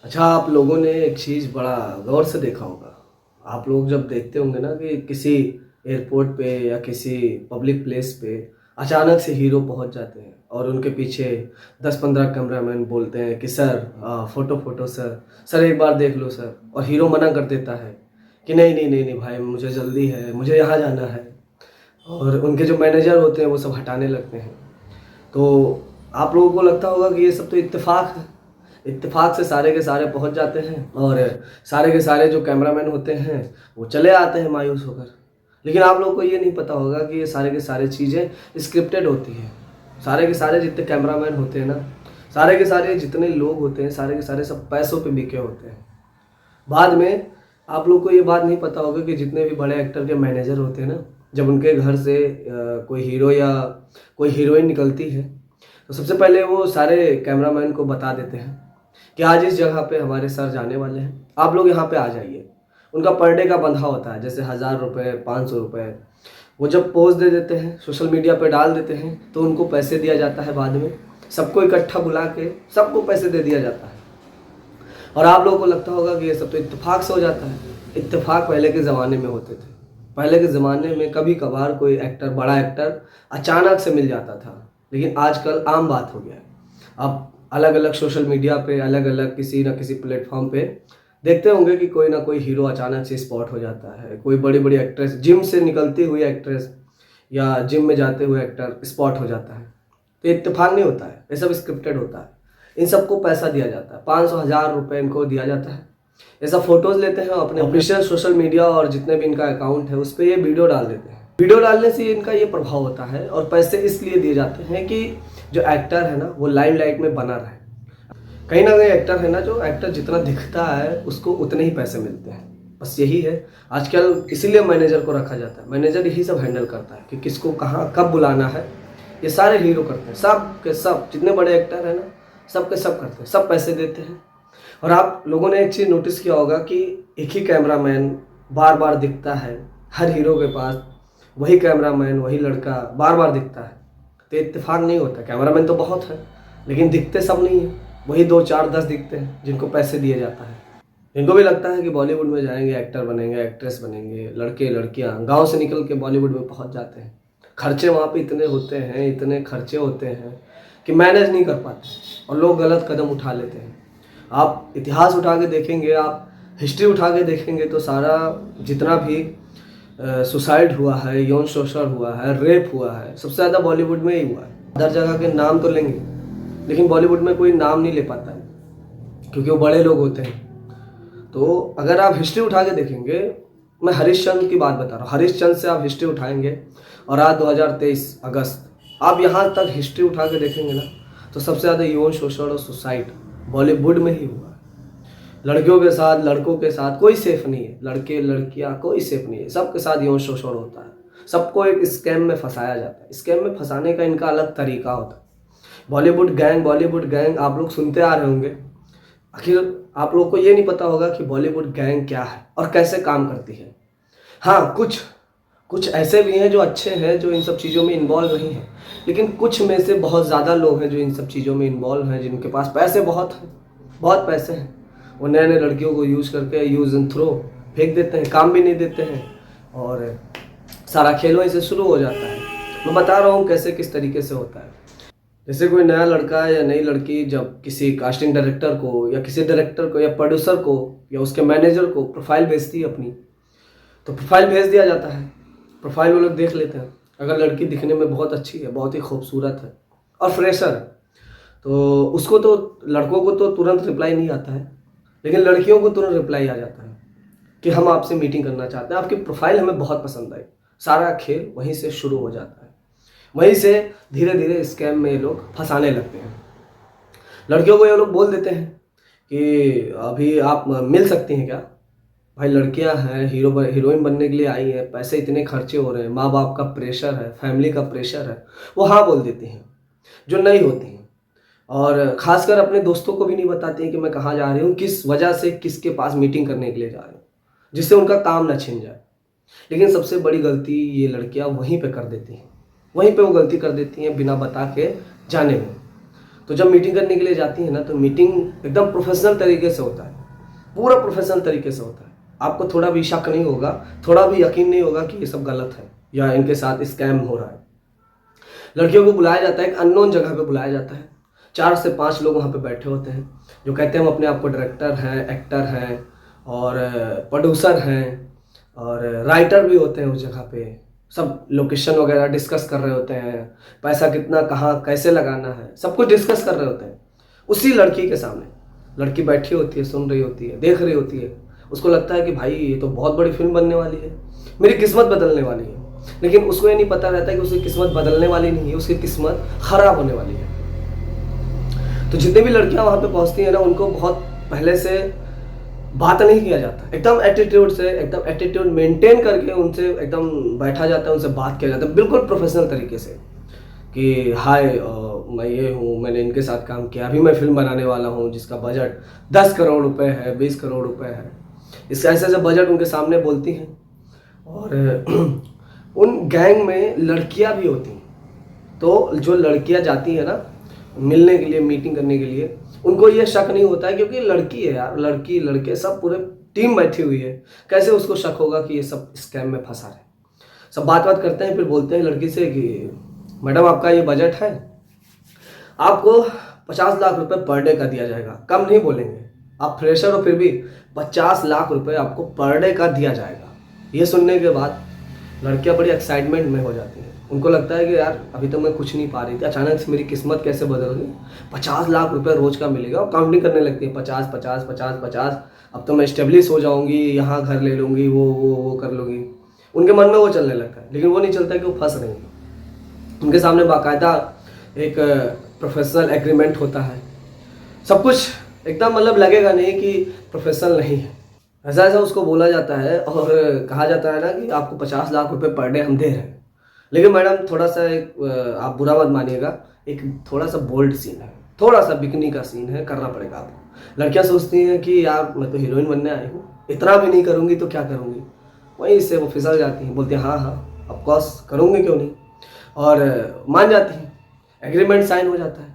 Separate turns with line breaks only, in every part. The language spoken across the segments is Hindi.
अच्छा, आप लोगों ने एक चीज़ बड़ा गौर से देखा होगा। आप लोग जब देखते होंगे ना कि किसी एयरपोर्ट पे या किसी पब्लिक प्लेस पे अचानक से हीरो पहुंच जाते हैं और उनके पीछे 10-15 कैमरामैन बोलते हैं कि sir photo photo sir, sir एक बार देख लो सर। और हीरो मना कर देता है कि नहीं नहीं नहीं नहीं भाई, मुझे जल्दी है, मुझे यहाँ जाना है। और उनके जो मैनेजर होते हैं वो सब हटाने लगते हैं। तो आप लोगों को लगता होगा कि ये सब तो इत्तेफाक है। इत्तेफाक से सारे के सारे पहुंच जाते हैं और सारे के सारे जो कैमरामैन होते हैं वो चले आते हैं मायूस होकर। लेकिन आप लोगों को ये नहीं पता होगा कि ये सारे के सारे चीज़ें स्क्रिप्टेड होती हैं। सारे के सारे जितने कैमरामैन होते हैं ना, सारे के सारे जितने लोग होते हैं, सारे के सारे सब पैसों पे बिके होते हैं। बाद में आप लोग को ये बात नहीं पता होगा कि जितने भी बड़े एक्टर के मैनेजर होते हैं ना, जब उनके घर से कोई हीरो या कोई हीरोइन निकलती है तो सबसे पहले वो सारे कैमरामैन को बता देते हैं कि आज इस जगह पे हमारे सर जाने वाले हैं, आप लोग यहाँ पे आ जाइए। उनका पर डे का बंधा होता है, जैसे 1000 रुपये, 500 रुपये। वो जब पोस्ट दे देते हैं, सोशल मीडिया पे डाल देते हैं, तो उनको पैसे दिया जाता है। बाद में सबको इकट्ठा बुला के सबको पैसे दे दिया जाता है। और आप लोगों को लगता होगा कि ये सब तो इत्तेफाक से हो जाता है। इत्तेफाक पहले के ज़माने में होते थे। पहले के ज़माने में कभी कभार कोई एक्टर, बड़ा एक्टर अचानक से मिल जाता था, लेकिन आजकल आम बात हो गया है। अब अलग अलग सोशल मीडिया पे, अलग अलग किसी न किसी प्लेटफॉर्म पे देखते होंगे कि कोई ना कोई हीरो अचानक से स्पॉट हो जाता है। कोई बड़ी बड़ी एक्ट्रेस, जिम से निकलती हुई एक्ट्रेस या जिम में जाते हुए एक्टर स्पॉट हो जाता है। तो इत्तेफाक नहीं होता है, ये सब स्क्रिप्टेड होता है। इन सबको पैसा दिया जाता है, 500 1000 रुपये इनको दिया जाता है। ये सब फोटोज लेते हैं अपने ऑफिशियल सोशल मीडिया और जितने भी इनका अकाउंट है उस पर ये वीडियो डाल देते हैं। वीडियो डालने से इनका ये प्रभाव होता है और पैसे इसलिए दिए जाते हैं कि जो एक्टर है ना वो लाइमलाइट में बना रहे। कहीं ना कहीं एक्टर है ना, जो एक्टर जितना दिखता है उसको उतने ही पैसे मिलते हैं। बस यही है आजकल, इसीलिए मैनेजर को रखा जाता है। मैनेजर यही सब हैंडल करता है कि किसको कहाँ कब बुलाना है। ये सारे हीरो करते हैं, सब के सब जितने बड़े एक्टर हैं ना, सब के सब करते हैं, सब पैसे देते हैं। और आप लोगों ने एक चीज़ नोटिस किया होगा कि एक ही कैमरामैन बार बार दिखता है हर हीरो के पास। वही कैमरामैन, वही लड़का बार बार दिखता है। तो इत्तेफाक नहीं होता। कैमरामैन तो बहुत है लेकिन दिखते सब नहीं है। वही 2 4 10 दिखते हैं जिनको पैसे दिए जाता है। इनको भी लगता है कि बॉलीवुड में जाएंगे, एक्टर बनेंगे, एक्ट्रेस बनेंगे। लड़के लड़कियां गांव से निकल के बॉलीवुड में पहुंच जाते हैं। खर्चे वहाँ पे इतने होते हैं, इतने खर्चे होते हैं कि मैनेज नहीं कर पाते और लोग गलत कदम उठा लेते हैं। आप इतिहास उठा के देखेंगे, आप हिस्ट्री उठा के देखेंगे तो सारा जितना भी सुसाइड हुआ है, यौन शोषण हुआ है, रेप हुआ है, सबसे ज़्यादा बॉलीवुड में ही हुआ है। अदर जगह के नाम तो लेंगे लेकिन बॉलीवुड में कोई नाम नहीं ले पाता है क्योंकि वो बड़े लोग होते हैं। तो अगर आप हिस्ट्री उठा के देखेंगे, मैं हरिश्चंद्र की बात बता रहा हूँ, हरिश्चंद्र से आप हिस्ट्री उठाएंगे और आज 2023 अगस्त आप यहाँ तक हिस्ट्री उठा के देखेंगे ना, तो सबसे ज़्यादा यौन शोषण और सुसाइड बॉलीवुड में ही हुआ है। लड़कियों के साथ, लड़कों के साथ कोई सेफ नहीं है। लड़के लड़कियां कोई सेफ नहीं है, सबके साथ यौन शोषण होता है। सबको एक स्कैम में फंसाया जाता है। स्कैम में फंसाने का इनका अलग तरीका होता है। बॉलीवुड गैंग, बॉलीवुड गैंग आप लोग सुनते आ रहे होंगे। आखिर आप लोग को ये नहीं पता होगा कि बॉलीवुड गैंग क्या है और कैसे काम करती है। हाँ, कुछ कुछ ऐसे भी हैं जो अच्छे हैं, जो इन सब चीज़ों में इन्वॉल्व नहीं हैं, लेकिन कुछ में से बहुत ज़्यादा लोग हैं जो इन सब चीज़ों में इन्वॉल्व हैं, जिनके पास पैसे बहुत हैं, बहुत पैसे हैं। वो नए नए लड़कियों को यूज़ करके यूज़ एंड थ्रो फेंक देते हैं, काम भी नहीं देते हैं और सारा खेल वहीं से शुरू हो जाता है। मैं बता रहा हूँ कैसे, किस तरीके से होता है। जैसे कोई नया लड़का या नई लड़की जब किसी कास्टिंग डायरेक्टर को या किसी डायरेक्टर को या प्रोड्यूसर को या उसके मैनेजर को प्रोफाइल भेजती है अपनी, तो प्रोफाइल भेज दिया जाता है। प्रोफाइल वो लोग देख लेते हैं। अगर लड़की दिखने में बहुत अच्छी है, बहुत ही खूबसूरत है और फ्रेशर है, तो उसको तो, लड़कों को तो तुरंत रिप्लाई नहीं आता है, लेकिन लड़कियों को तुरंत रिप्लाई आ जाता है कि हम आपसे मीटिंग करना चाहते हैं, आपकी प्रोफाइल हमें बहुत पसंद आई। सारा खेल वहीं से शुरू हो जाता है। वहीं से धीरे धीरे स्कैम में ये लोग फंसाने लगते हैं। लड़कियों को ये लोग बोल देते हैं कि अभी आप मिल सकती हैं क्या। भाई लड़कियां हैं, हीरोइन बनने के लिए आई हैं, पैसे इतने खर्चे हो रहे हैं, माँ बाप का प्रेशर है, फैमिली का प्रेशर है, वो हाँ बोल देती हैं, जो नहीं होती हैं। और खासकर अपने दोस्तों को भी नहीं बताती हैं कि मैं कहाँ जा रही हूँ, किस वजह से, किसके पास मीटिंग करने के लिए जा रही हूँ, जिससे उनका काम ना छिन जाए। लेकिन सबसे बड़ी गलती ये लड़कियां वहीं पे कर देती हैं। वहीं पे वो गलती कर देती हैं बिना बता के जाने में। तो जब मीटिंग करने के लिए जाती है ना, तो मीटिंग एकदम प्रोफेशनल तरीके से होता है, पूरा प्रोफेशनल तरीके से होता है। आपको थोड़ा भी शक नहीं होगा, थोड़ा भी यकीन नहीं होगा कि ये सब गलत है या इनके साथ स्कैम हो रहा है। लड़कियों को बुलाया जाता है, एक अननोन जगह पे बुलाया जाता है, 4 से 5 लोग वहाँ पे बैठे होते हैं जो कहते हैं हम अपने आप को डायरेक्टर हैं, एक्टर हैं और प्रोड्यूसर हैं और राइटर भी होते हैं। उस जगह पे सब लोकेशन वगैरह डिस्कस कर रहे होते हैं, पैसा कितना कहाँ कैसे लगाना है, सब कुछ डिस्कस कर रहे होते हैं। उसी लड़की के सामने लड़की बैठी होती है, सुन रही होती है, देख रही होती है। उसको लगता है कि भाई ये तो बहुत बड़ी फिल्म बनने वाली है, मेरी किस्मत बदलने वाली है। लेकिन उसको ये नहीं पता रहता है कि उसकी किस्मत बदलने वाली नहीं है, उसकी किस्मत खराब होने वाली है। तो जितनी भी लड़कियां वहां पे पहुंचती हैं ना, उनको बहुत पहले से बात नहीं किया जाता, एकदम एटीट्यूड से, एकदम एटीट्यूड मेंटेन करके उनसे एकदम बैठा जाता है, उनसे बात किया जाता है बिल्कुल प्रोफेशनल तरीके से कि हाय मैं ये हूँ, मैंने इनके साथ काम किया, अभी मैं फिल्म बनाने वाला हूँ जिसका बजट 10 करोड़ रुपए है, 20 करोड़ रुपए है। इस ऐसे ऐसे बजट उनके सामने बोलती हैं। और उन गैंग में लड़कियां भी होती हैं, तो जो लड़कियां जाती हैं ना मिलने के लिए, मीटिंग करने के लिए, उनको ये शक नहीं होता है क्योंकि लड़की है यार, लड़की लड़के सब पूरे टीम बैठी हुई है, कैसे उसको शक होगा कि ये सब स्कैम में फंसा रहे। सब बात करते हैं, फिर बोलते हैं लड़की से कि मैडम आपका ये बजट है, आपको 50 लाख रुपए पर डे का दिया जाएगा, कम नहीं बोलेंगे, आप फ्रेशर हो फिर भी 50 लाख रुपए आपको पर डे का दिया जाएगा। ये सुनने के बाद लड़कियां बड़ी एक्साइटमेंट में हो जाती हैं, उनको लगता है कि यार अभी तो मैं कुछ नहीं पा रही थी, अचानक से मेरी किस्मत कैसे बदल गई, 50 लाख रुपए रोज का मिलेगा। और काउंटिंग करने लगती है 50 50 50 50, अब तो मैं स्टेब्लिश हो जाऊंगी, यहाँ घर ले लूंगी, वो कर लूंगी। उनके मन में वो चलने लगता है, लेकिन वो नहीं चलता कि वो फंस रही है। उनके सामने बाकायदा एक प्रोफेशनल एग्रीमेंट होता है, सब कुछ एकदम मतलब लगेगा नहीं कि प्रोफेशनल नहीं है, ऐसा ऐसा उसको बोला जाता है। और कहा जाता है ना कि आपको 50 लाख रुपए पर डे हम दे रहे हैं। लेकिन मैडम थोड़ा सा एक आप बुरा मत मानिएगा, एक थोड़ा सा बोल्ड सीन है, थोड़ा सा बिकनी का सीन है, करना पड़ेगा आपको। लड़कियां सोचती हैं कि यार मैं तो हीरोइन बनने आई हूँ, इतना भी नहीं करूँगी तो क्या करूँगी, वहीं से वो फिसल जाती हैं, बोलती हैं हाँ हाँ ऑफकोर्स करूँगी, क्यों नहीं, और मान जाती हैं। एग्रीमेंट साइन हो जाता है।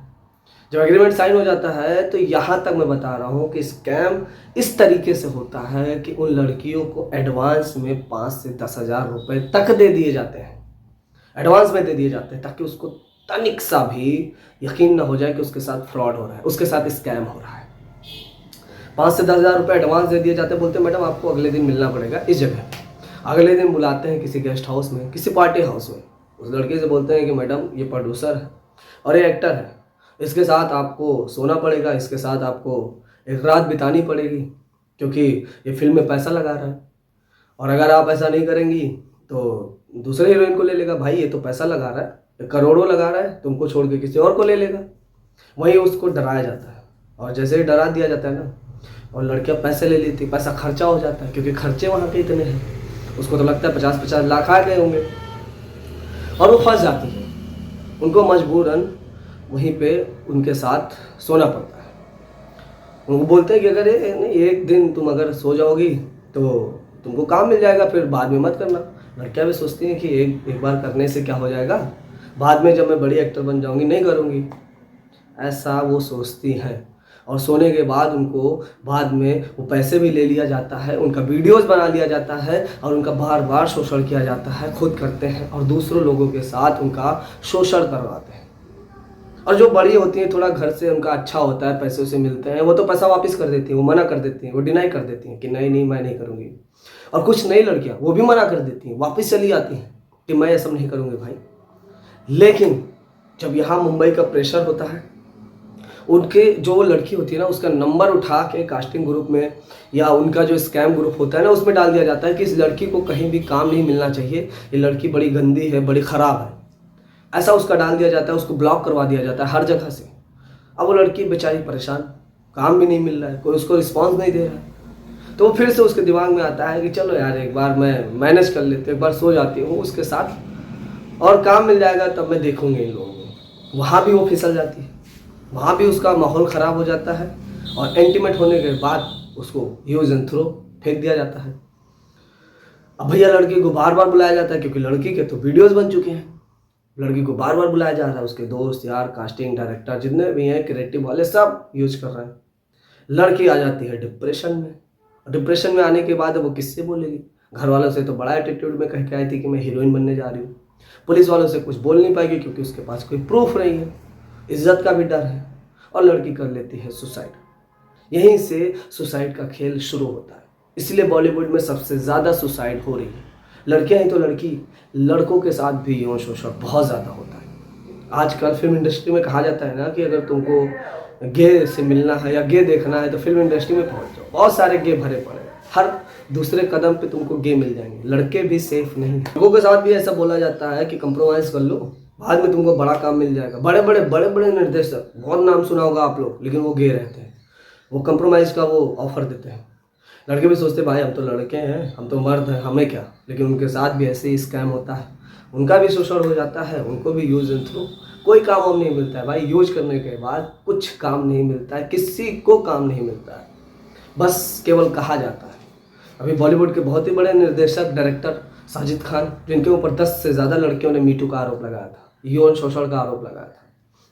जब एग्रीमेंट साइन हो जाता है तो यहाँ तक मैं बता रहा हूँ कि स्कैम इस तरीके से होता है कि उन लड़कियों को एडवांस में 5 से 10 हज़ार रुपये तक दे दिए जाते हैं, एडवांस में दे दिए जाते हैं, ताकि उसको तनिक सा भी यकीन ना हो जाए कि उसके साथ फ्रॉड हो रहा है, उसके साथ स्कैम हो रहा है। 5 से 10 हज़ार रुपये एडवांस दे दिए जाते हैं, बोलते हैं मैडम आपको अगले दिन मिलना पड़ेगा इस जगह पे। अगले दिन बुलाते हैं किसी गेस्ट हाउस में, किसी पार्टी हाउस में। उस लड़के से बोलते हैं कि मैडम ये प्रोड्यूसर है और ये एक्टर है, इसके साथ आपको सोना पड़ेगा, इसके साथ आपको एक रात बितानी पड़ेगी, क्योंकि ये फिल्म में पैसा लगा रहा है, और अगर आप ऐसा नहीं करेंगी तो दूसरे हीरोइन को ले लेगा। भाई ये तो पैसा लगा रहा है, करोड़ों लगा रहा है, तुमको छोड़ के किसी और को ले लेगा। वहीं उसको डराया जाता है, और जैसे ही डरा दिया जाता है ना, और लड़कियां पैसे ले लेती, पैसा खर्चा हो जाता है, क्योंकि खर्चे वहाँ के इतने हैं, उसको तो लगता है 50-50 लाख आ गए होंगे, और वो फंस जाती है। उनको मजबूरन वहीं पे उनके साथ सोना पड़ता है। उनको बोलते हैं कि अगर एक दिन तुम अगर सो जाओगी तो तुमको काम मिल जाएगा, फिर बाद में मत करना। लड़कियां भी सोचती हैं कि एक बार करने से क्या हो जाएगा, बाद में जब मैं बड़ी एक्टर बन जाऊंगी नहीं करूंगी, ऐसा वो सोचती हैं। और सोने के बाद उनको बाद में वो पैसे भी ले लिया जाता है, उनका वीडियोस बना लिया जाता है, और उनका बार बार शोषण किया जाता है। खुद करते हैं और दूसरों लोगों के साथ उनका शोषण करवाते हैं। और जो बड़ी होती हैं, थोड़ा घर से उनका अच्छा होता है, पैसे उसे मिलते हैं, वो तो पैसा वापस कर देती हैं, वो मना कर देती हैं, वो डिनाई कर देती हैं कि नहीं नहीं मैं नहीं करूँगी। और कुछ नई लड़कियाँ वो भी मना कर देती हैं, वापस चली आती हैं कि मैं ये सब नहीं करूँगी भाई। लेकिन जब यहाँ मुंबई का प्रेशर होता है, उनके जो लड़की होती है ना, उसका नंबर उठा के कास्टिंग ग्रुप में या उनका जो स्कैम ग्रुप होता है ना, उसमें डाल दिया जाता है कि इस लड़की को कहीं भी काम नहीं मिलना चाहिए, ये लड़की बड़ी गंदी है, बड़ी ख़राब है, ऐसा उसका डाल दिया जाता है, उसको ब्लॉक करवा दिया जाता है हर जगह से। अब वो लड़की बेचारी परेशान, काम भी नहीं मिल रहा है, कोई उसको रिस्पॉन्स नहीं दे रहा है, तो वो फिर से उसके दिमाग में आता है कि चलो यार एक बार मैं मैनेज कर लेती हूँ, एक बार सो जाती हूँ उसके साथ, और काम मिल जाएगा तब मैं देखूँगी इन लोगों को। वहाँ भी वो फिसल जाती है, वहाँ भी उसका माहौल ख़राब हो जाता है, और इंटीमेट होने के बाद उसको यूज एंड थ्रो फेंक दिया जाता है। अब भैया लड़की को बार बार बुलाया जाता है, क्योंकि लड़की के तो वीडियोस बन चुके हैं, लड़की को बार बार बुलाया जा रहा है, उसके दोस्त यार, कास्टिंग डायरेक्टर जितने भी हैं, क्रिएटिव वाले, सब यूज कर रहे हैं। लड़की आ जाती है डिप्रेशन में। डिप्रेशन में आने के बाद वो किससे बोलेगी? घर वालों से तो बड़ा एटीट्यूड में कह के आई थी कि मैं हीरोइन बनने जा रही हूँ। पुलिस वालों से कुछ बोल नहीं पाएगी क्योंकि उसके पास कोई प्रूफ नहीं है, इज्जत का भी डर है, और लड़की कर लेती है सुसाइड। यहीं से सुसाइड का खेल शुरू होता है। इसलिए बॉलीवुड में सबसे ज़्यादा सुसाइड हो रही है। लड़कियां ही तो लड़की, लड़कों के साथ भी यौन शोषण बहुत ज़्यादा होता है। आजकल फिल्म इंडस्ट्री में कहा जाता है ना कि अगर तुमको गे से मिलना है या गे देखना है तो फिल्म इंडस्ट्री में पहुंच जाओ, बहुत सारे गे भरे पड़े हैं, हर दूसरे कदम पे तुमको गे मिल जाएंगे। लड़के भी सेफ नहीं हैं। लोगों के साथ भी ऐसा बोला जाता है कि कंप्रोमाइज़ कर लो, बाद में तुमको बड़ा काम मिल जाएगा। बड़े बड़े निर्देशक, बहुत नाम सुना होगा आप लोग, लेकिन वो गे रहते हैं, वो कंप्रोमाइज़ का वो ऑफर देते हैं। लड़के भी सोचते भाई हम तो लड़के हैं, हम तो मर्द हैं, हमें क्या, लेकिन उनके साथ भी ऐसे ही स्कैम होता है। उनका भी शोषण हो जाता है, उनको भी यूज एंड थ्रू, कोई काम वाम नहीं मिलता है भाई। यूज करने के बाद कुछ काम नहीं मिलता है, किसी को काम नहीं मिलता है, बस केवल कहा जाता है। अभी बॉलीवुड के बहुत ही बड़े निर्देशक डायरेक्टर साजिद खान, जिनके ऊपर 10 से ज़्यादा लड़कियों ने मीटू का आरोप लगाया था, यौन शोषण का आरोप लगाया था,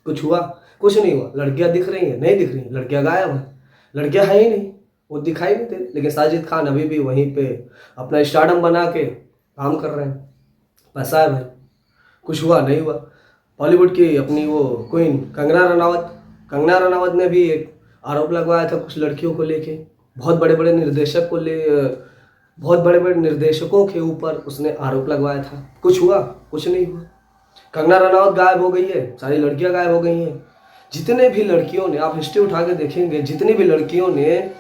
कुछ हुआ? कुछ नहीं हुआ। लड़कियां दिख रही हैं? नहीं दिख रही। लड़कियां गायब हैं, लड़कियां है ही नहीं, वो दिखाई नहीं दे। लेकिन साजिद खान अभी भी वहीं पे अपना स्टारडम बना के काम कर रहे हैं, पैसा है भाई। कुछ हुआ? नहीं हुआ। बॉलीवुड की अपनी वो क्वीन कंगना रनावत ने भी एक आरोप लगवाया था कुछ लड़कियों को लेके, बहुत बड़े बड़े निर्देशकों के ऊपर उसने आरोप लगवाया था। कुछ हुआ? कुछ नहीं हुआ। कंगना रनावत गायब हो गई है, सारी लड़कियां गायब हो गई हैं। जितने भी लड़कियों ने, आप हिस्ट्री उठा के देखेंगे, जितनी भी लड़कियों ने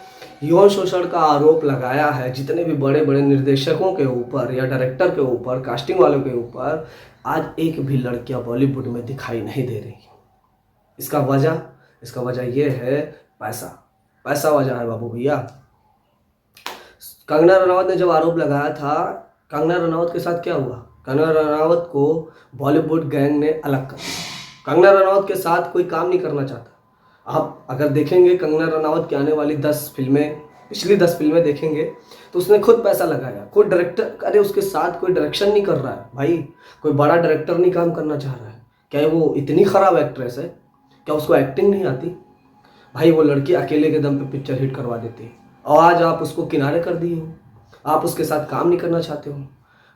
यौन शोषण का आरोप लगाया है, जितने भी बड़े बड़े निर्देशकों के ऊपर या डायरेक्टर के ऊपर, कास्टिंग वालों के ऊपर, आज एक भी लड़कियां बॉलीवुड में दिखाई नहीं दे रही। इसका वजह ये है पैसा वजह है बाबू भैया। कंगना रनावत ने जब आरोप लगाया था, कंगना रनावत के साथ क्या हुआ? कंगना रनावत को बॉलीवुड गैंग ने अलग कर दिया। कंगना रनावत के साथ कोई काम नहीं करना चाहता। आप अगर देखेंगे कंगना रनावत की आने वाली 10 फिल्में, पिछली 10 फिल्में देखेंगे तो उसने खुद पैसा लगाया, खुद डायरेक्टर, अरे उसके साथ कोई डायरेक्शन नहीं कर रहा है भाई, कोई बड़ा डायरेक्टर नहीं काम करना चाह रहा है। क्या वो इतनी खराब एक्ट्रेस है? क्या उसको एक्टिंग नहीं आती? भाई वो लड़की अकेले के दम पे पिक्चर हिट करवा देती है, और आज आप उसको किनारे कर दिए हो, आप उसके साथ काम नहीं करना चाहते हो।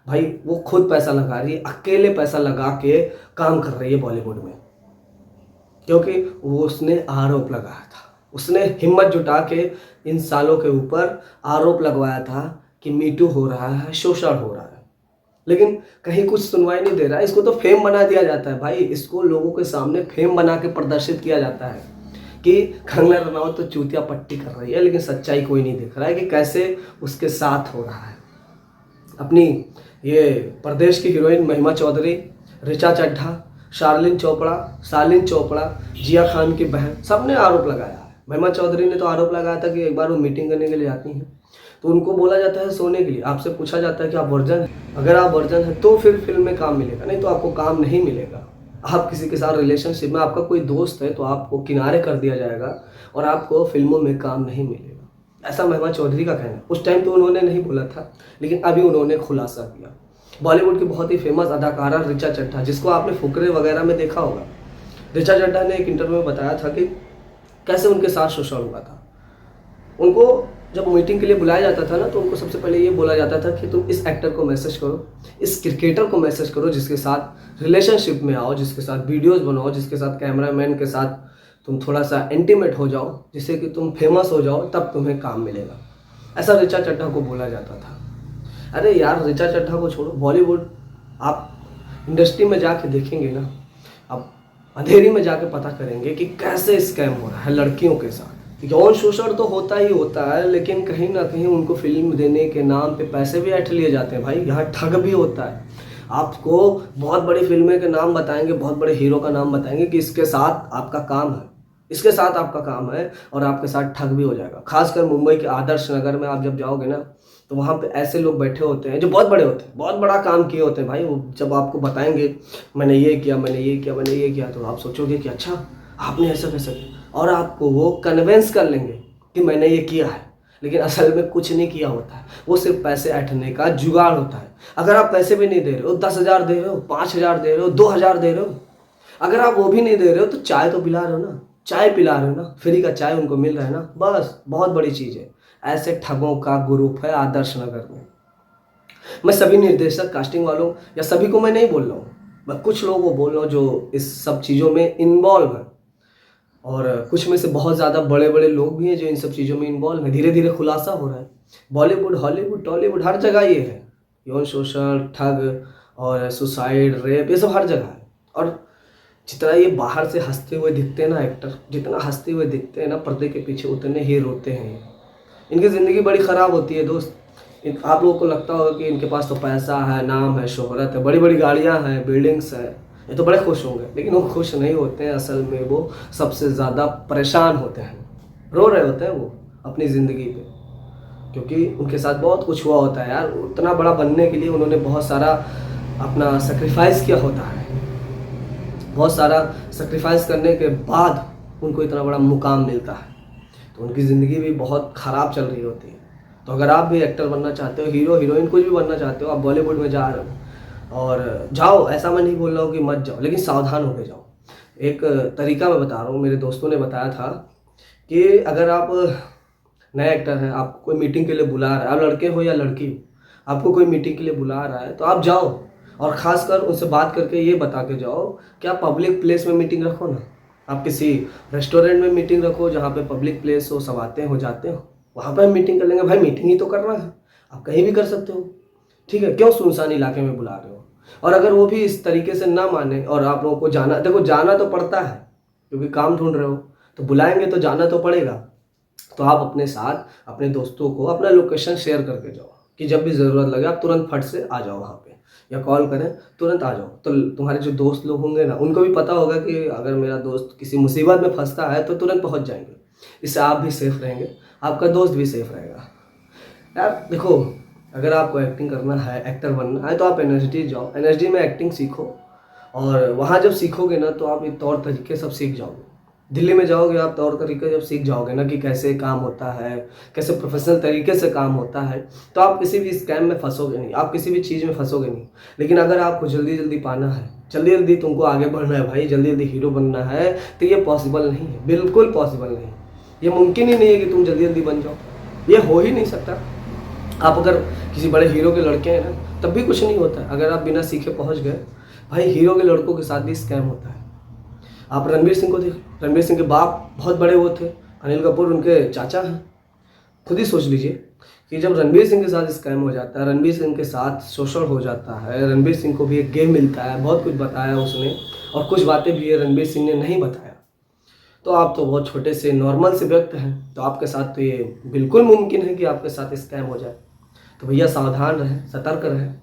भाई वो खुद पैसा लगा रही है, अकेले पैसा लगा के काम कर रही है बॉलीवुड में, क्योंकि वो उसने आरोप लगाया था। उसने हिम्मत जुटा के इन सालों के ऊपर आरोप लगवाया था कि मीटू हो रहा है, शोषण हो रहा है, लेकिन कहीं कुछ सुनवाई नहीं दे रहा है। इसको तो फेम बना दिया जाता है भाई, इसको लोगों के सामने फेम बना के प्रदर्शित किया जाता है कि कंगना रनावत तो चूतिया पट्टी कर रही है, लेकिन सच्चाई कोई नहीं देख रहा है कि कैसे उसके साथ हो रहा है। अपनी ये प्रदेश की हीरोइन महिमा चौधरी, ऋचा चड्ढा, शार्लिन चोपड़ा, जिया खान की बहन, सब ने आरोप लगाया है। महिमा चौधरी ने तो आरोप लगाया था कि एक बार वो मीटिंग करने के लिए आती हैं तो उनको बोला जाता है सोने के लिए, आपसे पूछा जाता है कि आप वर्जन हैं, अगर आप वर्जन हैं तो फिर फिल्म में काम मिलेगा, नहीं तो आपको काम नहीं मिलेगा। आप किसी के साथ रिलेशनशिप में, आपका कोई दोस्त है तो आपको किनारे कर दिया जाएगा और आपको फिल्मों में काम नहीं मिलेगा। ऐसा महिमा चौधरी का कहना है। उस टाइम तो उन्होंने नहीं बोला था, लेकिन अभी उन्होंने खुलासा किया। बॉलीवुड की बहुत ही फेमस अदाकारा ऋचा चड्ढा, जिसको आपने फुकरे वगैरह में देखा होगा, ऋचा चड्ढा ने एक इंटरव्यू में बताया था कि कैसे उनके साथ शोषण हुआ था। उनको जब मीटिंग के लिए बुलाया जाता था ना, तो उनको सबसे पहले ये बोला जाता था कि तुम इस एक्टर को मैसेज करो, इस क्रिकेटर को मैसेज करो, जिसके साथ रिलेशनशिप में आओ, जिसके साथ वीडियोस बनाओ, जिसके साथ कैमरामैन के साथ तुम थोड़ा सा इंटीमेट हो जाओ, जिससे कि तुम फेमस हो जाओ, तब तुम्हें काम मिलेगा। ऐसा ऋचा चड्ढा को बोला जाता था। अरे यार, ऋचा चड्ढा को छोड़ो, बॉलीवुड आप इंडस्ट्री में जाके देखेंगे ना, आप अंधेरी में जाके पता करेंगे कि कैसे स्कैम हो रहा है लड़कियों के साथ। यौन शोषण तो होता ही होता है, लेकिन कहीं ना कहीं उनको फिल्म देने के नाम पे पैसे भी ऐंठ लिए जाते हैं भाई। यहाँ ठग भी होता है। आपको बहुत बड़ी फिल्में के नाम बताएंगे, बहुत बड़े हीरो का नाम बताएंगे कि इसके साथ आपका काम है, इसके साथ आपका काम है, और आपके साथ ठग भी हो जाएगा। खासकर मुंबई के आदर्श नगर में आप जब जाओगे ना, तो वहाँ पे ऐसे लोग बैठे होते हैं जो बहुत बड़े होते हैं, बहुत बड़ा काम किए होते हैं भाई। वो जब आपको बताएंगे मैंने ये किया, मैंने ये किया, मैंने ये किया, तो आप सोचोगे कि अच्छा आपने ऐसा कैसे किया, और आपको वो कन्विंस कर लेंगे कि मैंने ये किया है। लेकिन असल में कुछ नहीं किया होता है, वो सिर्फ पैसे ऐंठने का जुगाड़ होता है। अगर आप पैसे भी नहीं दे रहे हो, 10,000 दे रहे हो, 5,000 दे रहे हो, 2,000 दे रहे हो, अगर आप वो भी नहीं दे रहे हो तो चाय तो पिला रहे हो ना, चाय पिला रहे हो ना, फ्री का चाय उनको मिल रहा है ना, बस बहुत बड़ी चीज़ है। ऐसे ठगों का ग्रुप है आदर्श नगर में। मैं सभी निर्देशक, कास्टिंग वालों या सभी को मैं नहीं बोल रहा हूँ, मैं कुछ लोगों को बोल रहा हूँ जो इस सब चीज़ों में इन्वॉल्व है, और कुछ में से बहुत ज़्यादा बड़े बड़े लोग भी हैं जो इन सब चीज़ों में इन्वॉल्व हैं। धीरे धीरे खुलासा हो रहा है। बॉलीवुड, हॉलीवुड, टॉलीवुड, हर जगह ये है। यौन शोषण, ठग और सुसाइड, रेप, ये सब हर जगह है। और जितना ये बाहर से हंसते हुए दिखते हैं ना एक्टर, जितना हंसते हुए दिखते हैं ना पर्दे के पीछे, उतने ही रोते हैं ये। इनकी ज़िंदगी बड़ी ख़राब होती है दोस्त। आप लोगों को लगता होगा कि इनके पास तो पैसा है, नाम है, शोहरत है, बड़ी बड़ी गाड़ियाँ हैं, बिल्डिंग्स हैं, ये तो बड़े खुश होंगे, लेकिन वो खुश नहीं होते हैं। असल में वो सबसे ज़्यादा परेशान होते हैं, रो रहे होते हैं वो अपनी ज़िंदगी पे, क्योंकि उनके साथ बहुत कुछ हुआ होता है यार। उतना बड़ा बनने के लिए उन्होंने बहुत सारा अपना सेक्रीफाइस किया होता है। बहुत सारा सेक्रीफाइस करने के बाद उनको इतना बड़ा मुकाम मिलता है, तो उनकी ज़िंदगी भी बहुत ख़राब चल रही होती है। तो अगर आप भी एक्टर बनना चाहते हो, हीरो हीरोइन कुछ भी बनना चाहते हो, आप बॉलीवुड में जा रहे हो और जाओ, ऐसा मैं नहीं बोल रहा हूँ कि मत जाओ, लेकिन सावधान होकर जाओ। एक तरीका मैं बता रहा हूँ, मेरे दोस्तों ने बताया था कि अगर आप नए एक्टर हैं, आपको कोई मीटिंग के लिए बुला रहा है, आप लड़के हो या लड़की हो, आपको कोई मीटिंग के लिए बुला रहा है तो आप जाओ, और ख़ासकर उनसे बात करके ये बता के जाओ कि आप पब्लिक प्लेस में मीटिंग रखो ना। आप किसी रेस्टोरेंट में मीटिंग रखो जहाँ पे पब्लिक प्लेस हो, सब आते हो जाते हो, वहाँ पे हम मीटिंग कर लेंगे। भाई मीटिंग ही तो करना है, आप कहीं भी कर सकते हो, ठीक है, क्यों सुनसान इलाके में बुला रहे हो। और अगर वो भी इस तरीके से ना माने और आप लोगों को जाना, देखो जाना तो पड़ता है क्योंकि काम ढूंढ रहे हो, तो बुलाएंगे तो जाना तो पड़ेगा। तो आप अपने साथ अपने दोस्तों को अपना लोकेशन शेयर करके जाओ कि जब भी ज़रूरत लगे आप तुरंत फट से आ जाओ वहाँ पे, या कॉल करें तुरंत आ जाओ। तो तुम्हारे जो दोस्त लोग होंगे ना, उनको भी पता होगा कि अगर मेरा दोस्त किसी मुसीबत में फंसता है तो तुरंत पहुँच जाएंगे। इससे आप भी सेफ रहेंगे, आपका दोस्त भी सेफ रहेगा। यार देखो, अगर आपको एक्टिंग करना है, एक्टर बनना है, तो आप एनएसडी जाओ, एनएसडी में एक्टिंग सीखो, और वहाँ जब सीखोगे ना तो आप ये तौर तरीके सब सीख जाओगे। दिल्ली में जाओगे आप, तौर तरीके जब सीख जाओगे ना कि कैसे काम होता है, कैसे प्रोफेशनल तरीके से काम होता है, तो आप किसी भी स्कैम में फंसोगे नहीं, आप किसी भी चीज़ में फंसोगे नहीं। लेकिन अगर आपको जल्दी जल्दी पाना है, जल्दी जल्दी तुमको आगे बढ़ना है भाई, जल्दी जल्दी हीरो बनना है, तो ये पॉसिबल नहीं है, बिल्कुल पॉसिबल नहीं है। ये मुमकिन ही नहीं है कि तुम जल्दी जल्दी बन जाओ, ये हो ही नहीं सकता। आप अगर किसी बड़े हीरो के लड़के हैं ना, तब भी कुछ नहीं होता है। अगर आप बिना सीखे पहुंच गए, भाई हीरो के लड़कों के साथ भी स्कैम होता है। आप रणवीर सिंह को देख, रणवीर सिंह के बाप बहुत बड़े वो थे, अनिल कपूर उनके चाचा हैं। खुद ही सोच लीजिए कि जब रणवीर सिंह के साथ स्कैम हो जाता है, रणवीर सिंह के साथ शोषण हो जाता है, रणवीर सिंह को भी एक गेम मिलता है, बहुत कुछ बताया उसने, और कुछ बातें भी है रणवीर सिंह ने नहीं बताया, तो आप तो बहुत छोटे से नॉर्मल से व्यक्ति हैं, तो आपके साथ तो ये बिल्कुल मुमकिन है कि आपके साथ स्कैम हो जाए। तो भैया सावधान रहें, सतर्क रहें,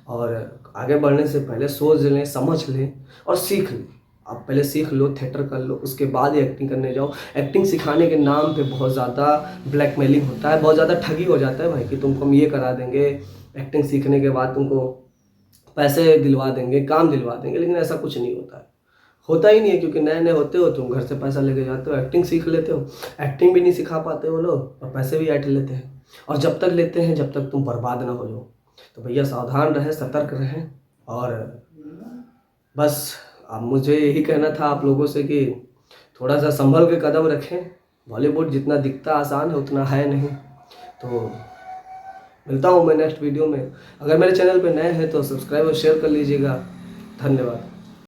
और आगे बढ़ने से पहले सोच लें, समझ लें और सीख लें। आप पहले सीख लो, थिएटर कर लो, उसके बाद ही एक्टिंग करने जाओ। एक्टिंग सिखाने के नाम पे बहुत ज़्यादा ब्लैकमेलिंग होता है, बहुत ज़्यादा ठगी हो जाता है भाई, कि तुमको हम ये करा देंगे, एक्टिंग सीखने के बाद तुमको पैसे दिलवा देंगे, काम दिलवा देंगे, लेकिन ऐसा कुछ नहीं होता है, होता ही नहीं है। क्योंकि नए नए होते हो, तुम घर से पैसा लेके जाते हो, एक्टिंग सीख लेते हो, एक्टिंग भी नहीं सिखा पाते हो लोग, और पैसे भी ऐंठ लेते हैं, और जब तक लेते हैं जब तक तुम बर्बाद ना हो जाओ। तो भैया सावधान रहें, सतर्क रहें, और बस अब मुझे यही कहना था आप लोगों से कि थोड़ा सा संभल के कदम रखें। बॉलीवुड जितना दिखता आसान है उतना है नहीं। तो मिलता हूँ मैं नेक्स्ट वीडियो में। अगर मेरे चैनल पे नए हैं तो सब्सक्राइब और शेयर कर लीजिएगा। धन्यवाद।